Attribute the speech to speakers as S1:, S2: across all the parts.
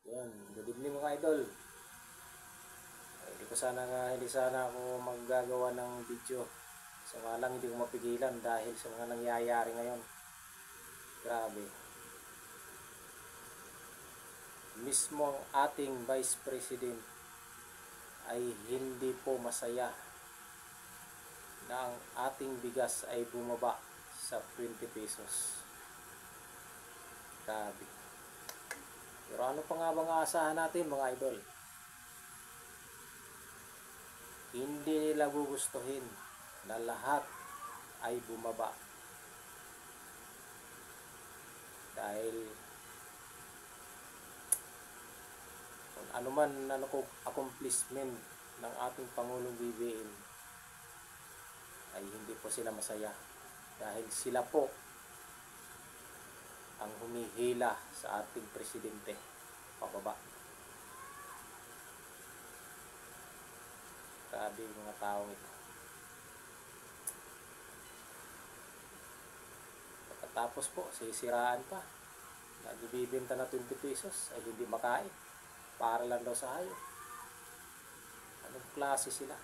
S1: Yun, good evening mga idol. Hindi sana ako maggagawa ng video. Sa mga lang hindi ko mapigilan dahil sa mga nangyayari ngayon. Grabe. Mismo ang ating Vice President ay hindi po masaya na ang ating bigas ay bumaba sa 20 pesos. Grabe. Pero ano pa nga bang aasahan natin mga idol? Hindi nila gugustuhin na lahat ay bumaba. Dahil kung ano man accomplishment ng ating Pangulong BBM ay hindi po sila masaya. Dahil sila po ang humihila sa ating presidente pababa. Grabe yung mga taong ito. Pagkatapos po, sisiraan pa. Nagbibenta na 20 pesos ay hindi makain. Para lang daw sa hayop. Anong klase sila?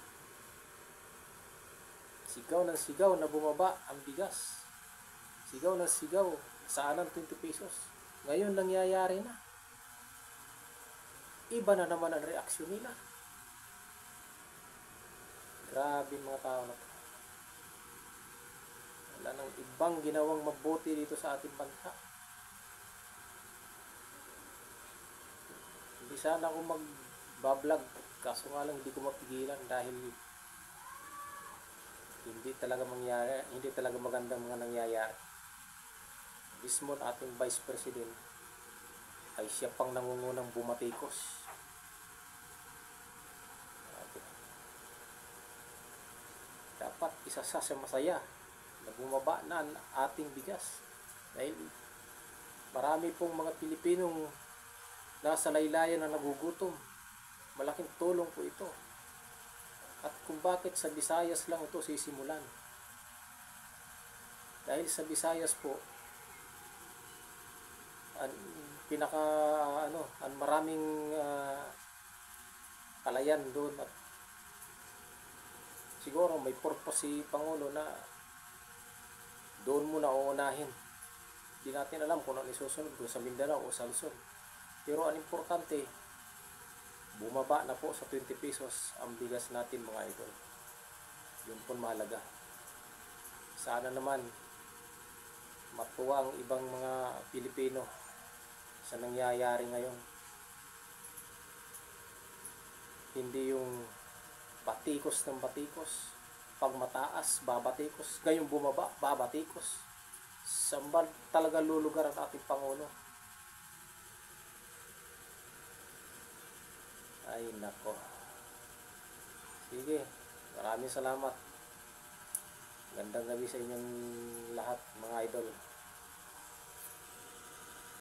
S1: Sigaw ng sigaw na bumaba ang bigas. Sigaw ng sigaw, saan ang 20 pesos? Ngayon nangyayari na. Iba na naman ang reaksyon nila. Grabe mga tao na to. Wala nang ibang ginawang mabuti dito sa ating bansa. Hindi sana ako mag-vlog, kaso nga lang hindi ko mapigilan dahil hindi talaga magandang mga nangyayari. Mismo ating Vice President ay siya pang nangungunang bumatikos. Dapat isa sa masaya na bumaba na ang ating bigas dahil marami pong mga Pilipinong nasa laylayan na nagugutom. Malaking tulong po ito. At kung bakit sa Visayas lang ito sisimulan. Dahil sa Visayas po ang maraming kalayan doon at siguro may purpose si Pangulo na doon muna uunahin. Hindi natin alam kung ano isusunod kung sa Mindanao o sa Luzon. Pero ang importante, bumaba na po sa 20 pesos ang bigas natin mga idol. Yun po mahalaga. Sana naman matuwa ang ibang mga Pilipino sa nangyayari ngayon. Hindi yung batikos ng batikos. Pag mataas, babatikos. Gayong bumaba, babatikos. Saan ba talaga lulugar ang ating Pangulo? Ay nako. Sige, maraming salamat. Gandang gabi sa inyong lahat mga idol.